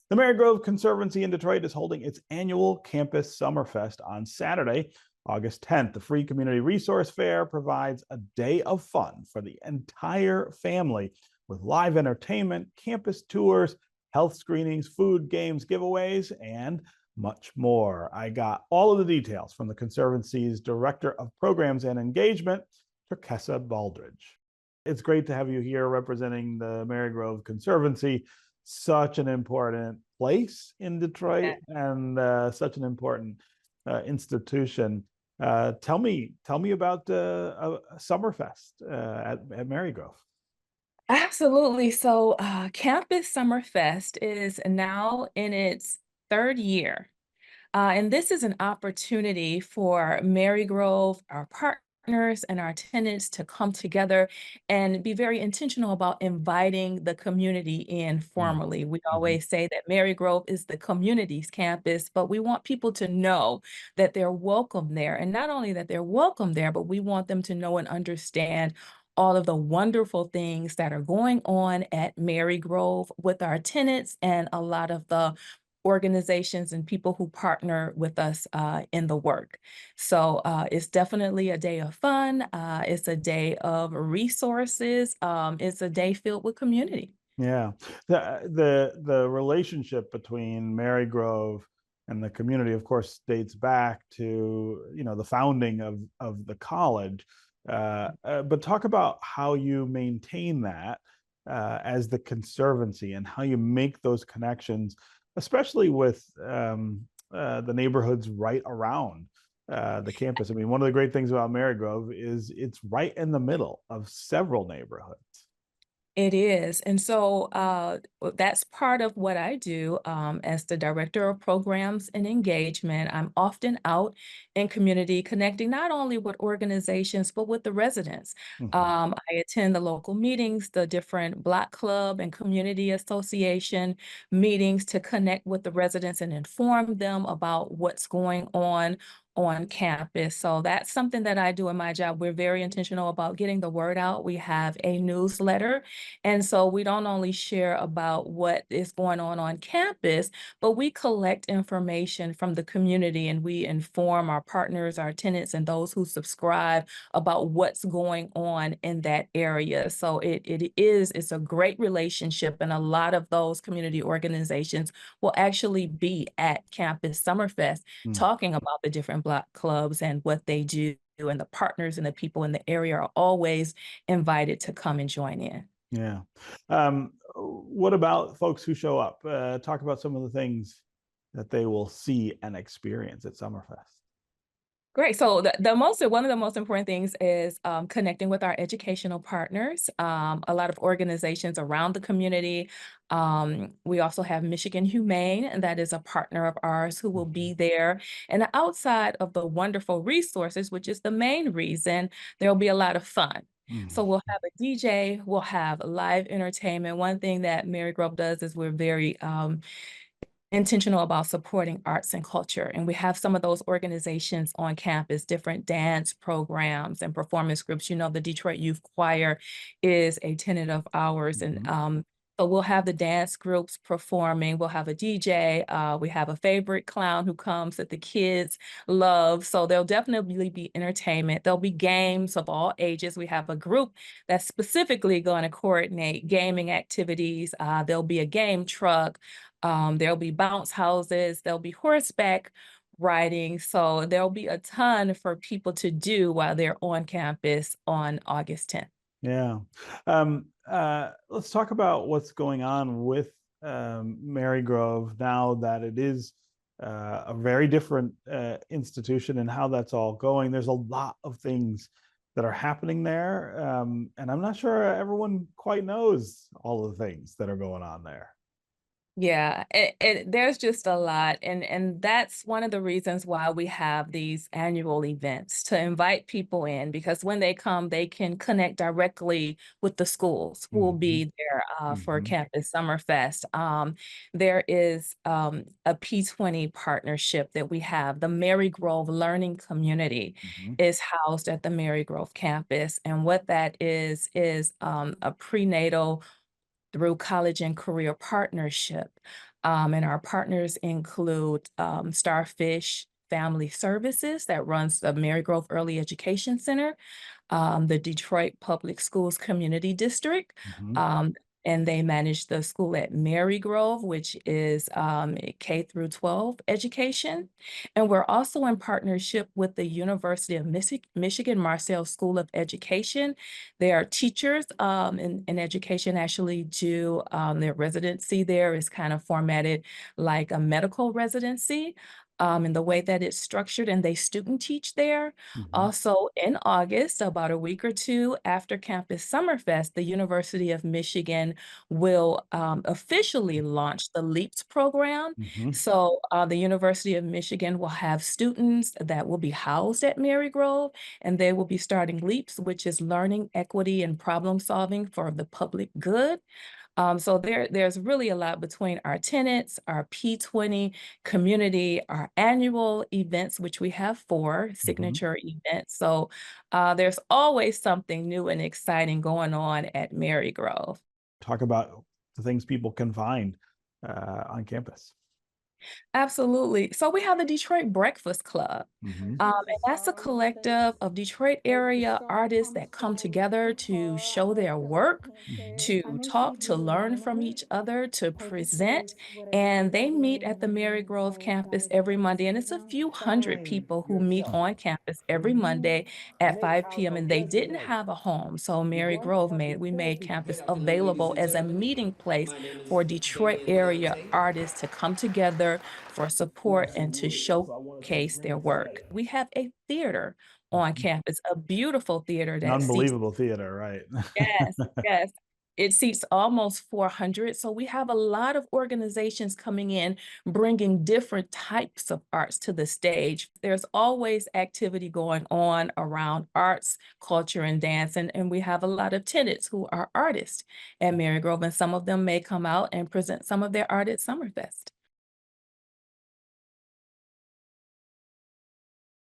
The Marygrove Conservancy in Detroit is holding its annual Campus Summerfest on Saturday, August 10th. The free community resource fair provides a day of fun for the entire family with live entertainment, campus tours, health screenings, food, games, giveaways, and much more. I got all of the details from the Conservancy's Director of Programs and Engagement, Turkessa Baldridge. It's great to have you here representing the Marygrove Conservancy, such an important place in Detroit and such an important institution. Tell me about Summerfest at Marygrove. Absolutely. So, Campus Summerfest is now in its third year. And this is an opportunity for Marygrove, our partners, and our tenants to come together and be very intentional about inviting the community in formally. We Mm-hmm. always say that Marygrove is the community's campus, but we want people to know that they're welcome there. And not only that they're welcome there, but we want them to know and understand all of the wonderful things that are going on at Marygrove with our tenants and a lot of the organizations and people who partner with us in the work. So it's definitely a day of fun. It's a day of resources. It's a day filled with community. Yeah, the relationship between Marygrove and the community, of course, dates back to the founding of the college. But talk about how you maintain that as the Conservancy and how you make those connections, especially with the neighborhoods right around the campus. I mean, one of the great things about Marygrove is it's right in the middle of several neighborhoods. It is. And so that's part of what I do as the Director of Programs and Engagement. I'm often out in community connecting not only with organizations, but with the residents. Mhm. I attend the local meetings, the different Block Club and Community Association meetings to connect with the residents and inform them about what's going on campus. So that's something that I do in my job. We're very intentional about getting the word out. We have a newsletter, and so we don't only share about what is going on campus, but we collect information from the community and we inform our partners, our tenants, and those who subscribe about what's going on in that area. So it's a great relationship, and a lot of those community organizations will actually be at Campus Summerfest Mm. talking about the different Block clubs and what they do. And the partners and the people in the area are always invited to come and join in. Yeah. What about folks who show up? Talk about some of the things that they will see and experience at Summerfest. Great. So one of the most important things is connecting with our educational partners, a lot of organizations around the community. We also have Michigan Humane, and that is a partner of ours who will be Mhm. there. And outside of the wonderful resources, which is the main reason, there'll be a lot of fun. So Mhm. we'll have a DJ, we'll have live entertainment. One thing that Marygrove does is we're very intentional about supporting arts and culture. And we have some of those organizations on campus, different dance programs and performance groups. You know, the Detroit Youth Choir is a tenant of ours. And Mhm. so we'll have the dance groups performing. We'll have a DJ. We have a favorite clown who comes that the kids love. So there'll definitely be entertainment. There'll be games of all ages. We have a group that's specifically going to coordinate gaming activities. There'll be a game truck. There'll be bounce houses, there'll be horseback riding. So there'll be a ton for people to do while they're on campus on August 10th. Yeah. Let's talk about what's going on with Marygrove now that it is a very different institution and how that's all going. There's a lot of things that are happening there. And I'm not sure everyone quite knows all of the things that are going on there. Yeah, there's just a lot, and that's one of the reasons why we have these annual events to invite people in, because when they come, they can connect directly with the schools who will Mhm. be there for Mhm. Campus Summerfest. There is a P20 partnership that we have. The Marygrove Learning Community Mhm. is housed at the Marygrove campus, and what that is a prenatal through college and career partnership. And our partners include Starfish Family Services that runs the Marygrove Early Education Center, the Detroit Public Schools Community District, Mhm. um, and they manage the school at Marygrove, which is a K through 12 education. And we're also in partnership with the University of Michigan Marcel School of Education. Their teachers in education actually do their residency there is kind of formatted like a medical residency. In the way that it's structured, and they student teach there. Mhm. Also, in August, about a week or two after Campus Summerfest, the University of Michigan will officially launch the LEAPS program. Mhm. So, the University of Michigan will have students that will be housed at Marygrove, and they will be starting LEAPS, which is learning, equity, and problem solving for the public good. So there's really a lot between our tenants, our P20 community, our annual events, which we have 4 Mhm. signature events. So there's always something new and exciting going on at Marygrove. Talk about the things people can find on campus. Absolutely. So we have the Detroit Breakfast Club. Mhm. And that's a collective of Detroit area artists that come together to show their work, Mhm. to talk, to learn from each other, to present. And they meet at the Marygrove campus every Monday. And it's a few hundred people who meet on campus every Monday at 5 p.m. And they didn't have a home. So we made campus available as a meeting place My name is for Detroit David area Leonte. artists to come together for support and to Absolutely. So I wanted to showcase bring their it to work. light. We have a theater on Mhm. campus, a beautiful theater An that seats unbelievable theater, right? yes, yes. It seats almost 400. So we have a lot of organizations coming in, bringing different types of arts to the stage. There's always activity going on around arts, culture, and dance. And we have a lot of tenants who are artists at Marygrove, and some of them may come out and present some of their art at Summerfest.